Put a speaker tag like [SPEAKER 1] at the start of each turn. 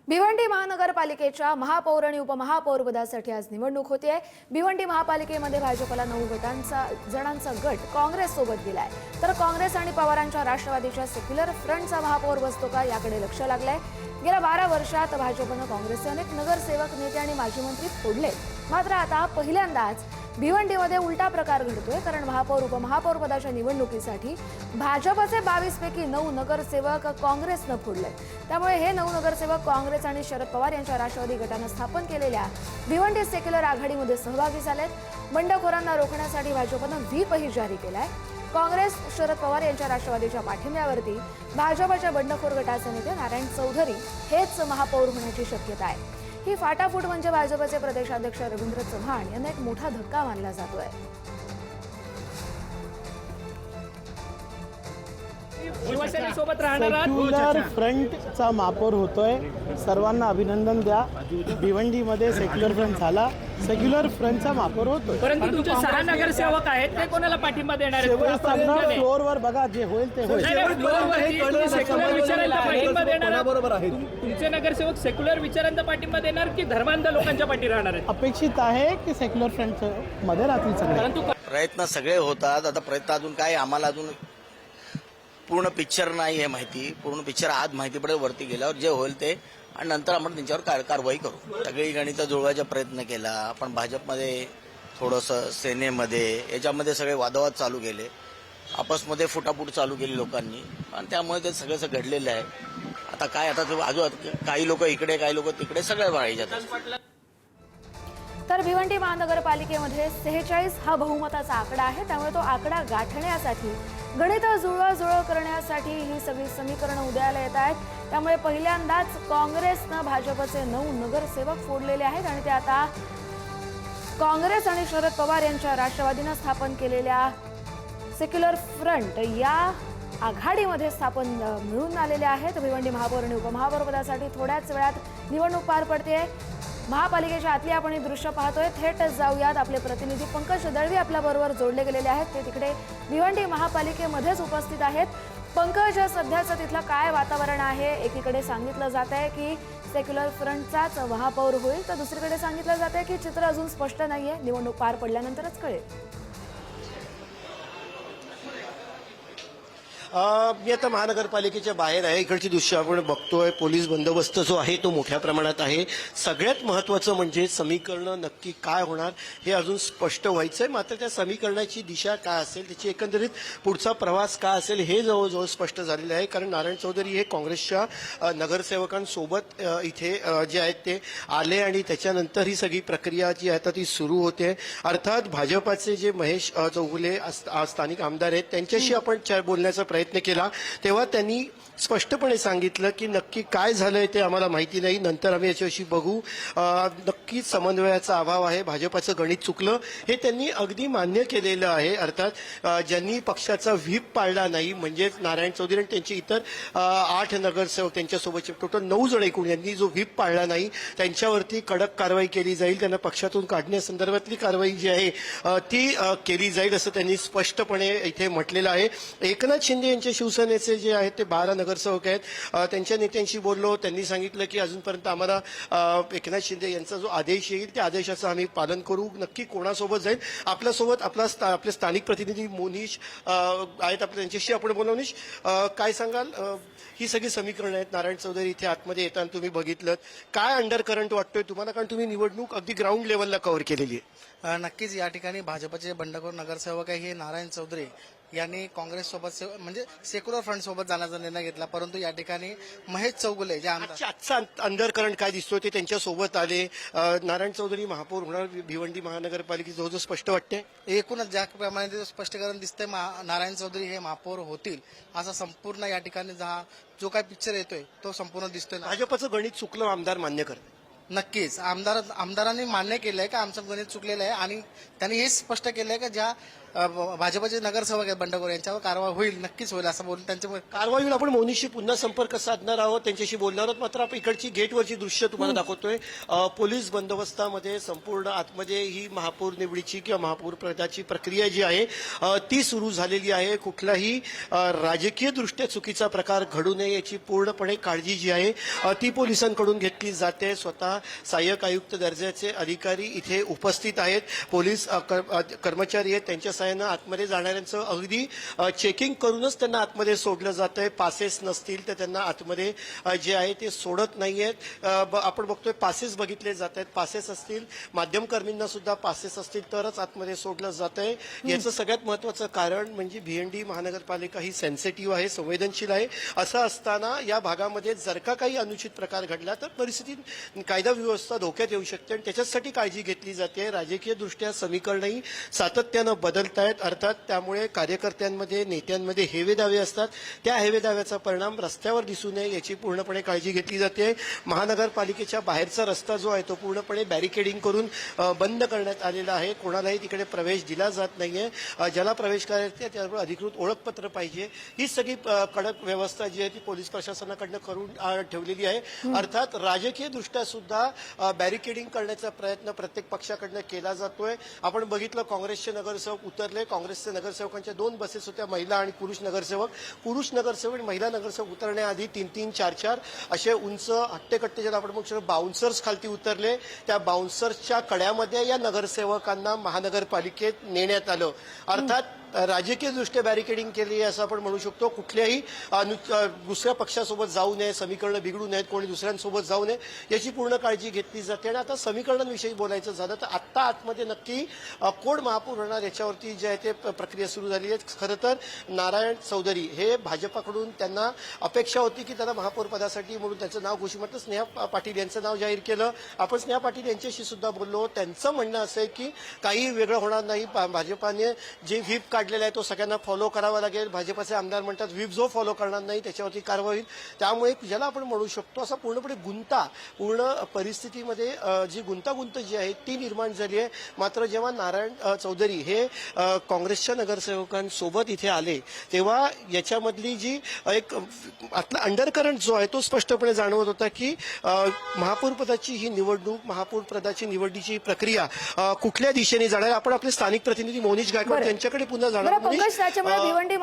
[SPEAKER 1] भिवंडी महानगरपालिकेच्या महापौर आणि उपमहापौरपदासाठी आज निवडणूक होतीये। भिवंडी महापालिकेमध्ये भाजपला 9 जणांचा गट काँग्रेस सोबत गेलाय, तर काँग्रेस आणि पवारांच्या राष्ट्रवादीच्या सेक्युलर फ्रंटचा महापौर बसतो का याकडे लक्ष लागलंय। गेल्या 12 वर्षात भाजपनं काँग्रेसचे अनेक नगरसेवक, नेते आणि माजी मंत्री फोडले, मात्र आता पहिल्यांदाच भिवंडीमध्ये उलटा प्रकार घडतोय, कारण महापौर उपमहापौर पदाच्या निवडणुकीसाठी भाजपचे 22 पैकी 9 नगरसेवक काँग्रेसनं फोडले। त्यामुळे हे 9 नगरसेवक काँग्रेस आणि शरद पवार यांच्या राष्ट्रवादी गटानं स्थापन केलेल्या भिवंडी सेक्युलर आघाडीमध्ये सहभागी झालेत। बंडखोरांना रोखण्यासाठी भाजपनं व्हीपही जारी केलाय। काँग्रेस शरद पवार यांच्या राष्ट्रवादीच्या पाठिंब्यावरती भाजपच्या बंडखोर गटाचे नेते नारायण चौधरी हेच महापौर होण्याची शक्यता आहे। ही फाटाफूट म्हणजे भाजपचे प्रदेशाध्यक्ष रवींद्र चव्हाण यांना एक मोठा धक्का मानला जातोय।
[SPEAKER 2] शिवसेनेसोबत राहणारा
[SPEAKER 3] सेक्युलर फ्रंटचा महापौर होतोय। सर्वांना अभिनंदन द्या। भिवंडीमध्ये सेक्युलर फ्रंट झाला, सेक्युलर फ्रंटचा महापौर होतोय।
[SPEAKER 2] परंतु तुमचे 6 नगरसेवक आहेत, ते कोणाला पाठिंबा देणार आहेत?
[SPEAKER 3] फ्लोअरवर बघा, जे होईल ते होईल।
[SPEAKER 2] सेक्युलर विचारांना पाठिंबा देणार बरोबर आहे। तुमचे नगरसेवक सेक्युलर विचारांना पाठिंबा देणार की धर्मांध लोकांच्या पाठी राहणार आहेत?
[SPEAKER 3] अपेक्षित आहे की सेक्युलर फ्रंट मध्ये राहतील सगळे।
[SPEAKER 2] परंतु
[SPEAKER 4] प्रयत्न सगळे होतात। आता प्रयत्न अजून काय, आम्हाला अजून पूर्ण पिक्चर नाही आहे माहिती। पूर्ण पिक्चर आज माहिती पडेल वरती गेल्यावर, जे होईल ते, आणि नंतर आपण त्यांच्यावर कारवाई करू। सगळी गणितं जुळवायचा प्रयत्न केला आपण भाजपमध्ये, थोडंसं सेनेमध्ये, याच्यामध्ये सगळे वादवाद चालू केले, आपसमध्ये फुटाफूट चालू केली लोकांनी, आणि त्यामुळे ते सगळं घडलेलं आहे। आता काय, आता अजून काही लोक इकडे, काही लोक तिकडे, सगळ्या वाढायच्यात।
[SPEAKER 1] तर भिवंडी महानगरपालिकेमध्ये 46 हा बहुमताचा आकडा आहे, त्यामुळे तो आकडा गाठण्यासाठी, गणित जुळवाजुळव करण्यासाठी ही सगळी समीकरणं उदयाला येत आहेत। त्यामुळे पहिल्यांदाच काँग्रेसनं भाजपचे 9 नगरसेवक फोडलेले आहेत, आणि ते आता काँग्रेस आणि शरद पवार यांच्या राष्ट्रवादीनं स्थापन केलेल्या सेक्युलर फ्रंट या आघाडीमध्ये स्थापन मिळून आलेले आहेत। भिवंडी महापौर आणि उपमहापौर पदासाठी थोड्याच वेळात निवडणूक पार पडते। महापालिकेच्या आतली आपण हे दृश्य पाहतोय, थेट जाऊयात। आपले प्रतिनिधी पंकज दळवी आपल्याबरोबर जोडले गेलेले आहेत, ते तिकडे भिवंडी महापालिकेमध्येच उपस्थित आहेत। पंकज, सध्याचं तिथलं काय वातावरण आहे? एकीकडे सांगितलं जात आहे की सेक्युलर फ्रंटचाच महापौर होईल, तर दुसरीकडे सांगितलं जात आहे की चित्र अजून स्पष्ट नाहीये, निवडणूक पार पडल्यानंतरच कळेल।
[SPEAKER 5] मी आता महानगरपालिकेच्या बाहेर आहे। इकडची दृश्य आपण बघतोय, पोलीस बंदोबस्त जो आहे तो मोठ्या प्रमाणात आहे। सगळ्यात महत्त्वाचं म्हणजे समीकरणं नक्की काय होणार हे अजून स्पष्ट व्हायचंय, मात्र त्या समीकरणाची दिशा काय असेल, त्याची एकंदरीत पुढचा प्रवास काय असेल हे जवळजवळ स्पष्ट झालेलं आहे। कारण नारायण चौधरी हे काँग्रेसच्या नगरसेवकांसोबत इथे जे आहेत ते आले, आणि त्याच्यानंतर ही सगळी प्रक्रिया जी आहे ती सुरू होते। अर्थात भाजपाचे जे महेश चौगुले स्थानिक आमदार आहेत त्यांच्याशी आपण बोलण्याचा प्रयत्न केला, तेव्हा त्यांनी स्पष्टपणे सांगितलं की नक्की काय झालंय ते आम्हाला माहिती नाही, नंतर आम्ही याच्याशी बघू। नक्कीच समन्वयाचा अभाव आहे, भाजपाचं गणित चुकलं हे त्यांनी अगदी मान्य केलेलं आहे। अर्थात ज्यांनी पक्षाचा व्हीप पाळला नाही, म्हणजेच नारायण चौधरी आणि त्यांचे इतर 8 नगरसेवक, त्यांच्यासोबतचे टोटल 9 जण एकूण, यांनी जो व्हीप पाळला नाही त्यांच्यावरती कडक कारवाई केली जाईल, त्यांना पक्षातून काढण्यासंदर्भातली कारवाई जी आहे ती केली जाईल, असं त्यांनी स्पष्टपणे इथे म्हटलेलं आहे। एकनाथ शिंदे यांचे शिवसेनेचे जे आहेत ते 12 नगरसेवक आहेत, त्यांच्या नेत्यांशी बोललो, त्यांनी सांगितलं की अजूनपर्यंत आम्हाला एकनाथ शिंदे यांचा जो आदेश येईल त्या आदेशाचं आम्ही पालन करू। नक्की कोणासोबत जाईल, आपल्यासोबत आपले स्थानिक प्रतिनिधी मोनिश आहेत, त्यांच्याशी आपण बोलू। मोनिश, काय सांगाल? ही सगळी समीकरणं आहेत, नारायण चौधरी इथे आतमध्ये येताना तुम्ही बघितलं, काय अंडर करंट वाटतोय तुम्हाला? कारण तुम्ही निवडणूक अगदी ग्राउंड लेवलला कव्हर केलेली आहे।
[SPEAKER 6] नक्कीच या ठिकाणी भाजपचे बंडखोर नगरसेवक आहे हे नारायण चौधरी यांनी काँग्रेस सोबत म्हणजे सेक्युलर फ्रंट सोबत जाण्याचा निर्णय घेतला, परंतु या ठिकाणी महेश चौगुले जे
[SPEAKER 5] आजचा अंडर करंट काय दिसतोय ते त्यांच्यासोबत आले। नारायण चौधरी महापौर होणार भिवंडी महानगरपालिकेचं जवळजवळ स्पष्ट वाटतंय।
[SPEAKER 6] एकूणच ज्याप्रमाणे ते स्पष्टीकरण दिसतंय, नारायण चौधरी हे महापौर होतील असा संपूर्ण या ठिकाणी जो काय पिक्चर येतोय तो संपूर्ण दिसतोय।
[SPEAKER 5] भाजपचं गणित चुकलं, आमदार मान्य करते।
[SPEAKER 6] नक्कीच आमदारांनी मान्य केलंय का आमचं गणित चुकलेलं आहे, आणि त्यांनी हे स्पष्ट केलंय की ज्या भाजपचे नगरसेवक आहेत बंडखोर यांच्यावर कारवाई होईल, नक्कीच होईल असं बोलून त्यांच्यामुळे
[SPEAKER 5] कारवाई होईल. आपण मौनीशी पुन्हा संपर्क साधणार आहोत, त्यांच्याशी बोलणार आहोत. मात्र आपण इकडची गेटवरची दृश्य तुम्हाला दाखवतोय. पोलीस बंदोबस्तामध्ये संपूर्ण आतमध्ये ही महापौर निवडीची किंवा महापौर पदाची प्रक्रिया जी आहे ती सुरू झालेली आहे. कुठलाही राजकीय दृष्ट्या चुकीचा प्रकार घडू नये याची पूर्णपणे काळजी जी आहे ती पोलिसांकडून घेतली जाते. स्वतः सहाय्यक आयुक्त दर्जाचे अधिकारी इथे उपस्थित आहेत. पोलीस कर्मचारी आहेत, त्यांच्या सहाय्यानं आतमध्ये जाणाऱ्यांचं अगदी चेकिंग करूनच त्यांना आतमध्ये सोडलं जात आहे. पासेस नसतील तर त्यांना आतमध्ये जे आहे ते सोडत नाहीयेत. आपण बघतोय पासेस बघितले जात आहेत. पासेस असतील, माध्यमकर्मींना सुद्धा पासेस असतील तरच आतमध्ये सोडलं जात आहे. याचं सगळ्यात महत्वाचं कारण म्हणजे भिवंडी महानगरपालिका ही सेन्सिटिव्ह आहे, संवेदनशील आहे. असं असताना या भागामध्ये जर का काही अनुचित प्रकार घडला तर परिस्थिती कायदा व्यवस्था धोक्यात येऊ शकते आणि त्याच्यासाठी काळजी घेतली जाते. राजकीय दृष्ट्या समीकरणही सातत्यानं बदलत आहेत. अर्थात त्यामुळे कार्यकर्त्यांमध्ये, नेत्यांमध्ये हेवेदावे असतात. त्या हेवेदाव्याचा परिणाम रस्त्यावर दिसू नये याची पूर्णपणे काळजी घेतली जाते. महानगरपालिकेच्या बाहेरचा रस्ता जो आहे तो पूर्णपणे बॅरिकेडिंग करून बंद करण्यात आलेला आहे. कोणालाही तिकडे प्रवेश दिला जात नाहीये. ज्याला प्रवेश करायचा आहे त्याबरोबर अधिकृत ओळखपत्र पाहिजे. ही सगळी कडक व्यवस्था जी आहे ती पोलीस प्रशासनाकडनं करून ठेवलेली आहे. अर्थात राजकीय दृष्ट्या सुद्धा बॅरिकेडिंग करण्याचा प्रयत्न प्रत्येक पक्षाकडनं केला जातोय. आपण बघितलं काँग्रेसचे नगरसेवक उतरले. काँग्रेसच्या नगरसेवकांच्या 2 बसेस होत्या, महिला आणि पुरुष नगरसेवक. पुरुष नगरसेवक आणि महिला नगरसेवक उतरण्याआधी 3-3, 4-4 असे उंच हट्टेकट्टे ज्याला आपण म्हणू शकतो बाउन्सर्स खालती उतरले. त्या बाउन्सर्सच्या कड्यामध्ये या नगरसेवकांना महानगरपालिकेत नेण्यात आलं. अर्थात राजकीय दृष्ट्या बॅरिकेडिंग केली असं आपण म्हणू शकतो. कुठल्याही दुसऱ्या पक्षासोबत जाऊ नये, समीकरणं बिघडू नयेत, कोणी दुसऱ्यांसोबत जाऊ नये याची पूर्ण काळजी घेतली जाते. आणि आता समीकरणांविषयी बोलायचं झालं तर आत्ता आतमध्ये नक्की कोण महापौर होणार याच्यावरती जे आहे ते प्रक्रिया सुरू झाली आहे. खरं तर नारायण चौधरी हे भाजपाकडून त्यांना अपेक्षा होती की त्यांना महापौर पदासाठी म्हणून त्यांचं नाव घोषित म्हटलं. स्नेहा पाटील यांचं नाव जाहीर केलं. आपण स्नेहा पाटील यांच्याशी सुद्धा बोललो. त्यांचं म्हणणं असं आहे की काही वेगळं होणार नाही. भाजपाने जे व्हीप काढलेला आहे तो सगळ्यांना फॉलो करावा लागेल. भाजपाचे आमदार म्हणतात व्हीप जो फॉलो करणार नाही त्याच्यावरती कारवाई होईल. त्यामुळे ज्याला आपण म्हणू शकतो असा पूर्णपणे पूर्ण परिस्थितीमध्ये जी गुंतागुंत जी आहे ती निर्माण झाली आहे. मात्र जेव्हा नारायण चौधरी हे काँग्रेसच्या नगरसेवकांसोबत इथे आले तेव्हा याच्यामधली जी एक आतला अंडरकरंट जो आहे तो स्पष्टपणे जाणवत होता की महापौर पदाची ही निवडणूक, महापौर पदाची निवडीची प्रक्रिया कुठल्या दिशेने जाणार. आपण आपले स्थानिक प्रतिनिधी मोनीश गायकवाड यांच्याकडे पुन्हा जाणार.
[SPEAKER 1] पंकज, त्याच्यामुळे भिवंडी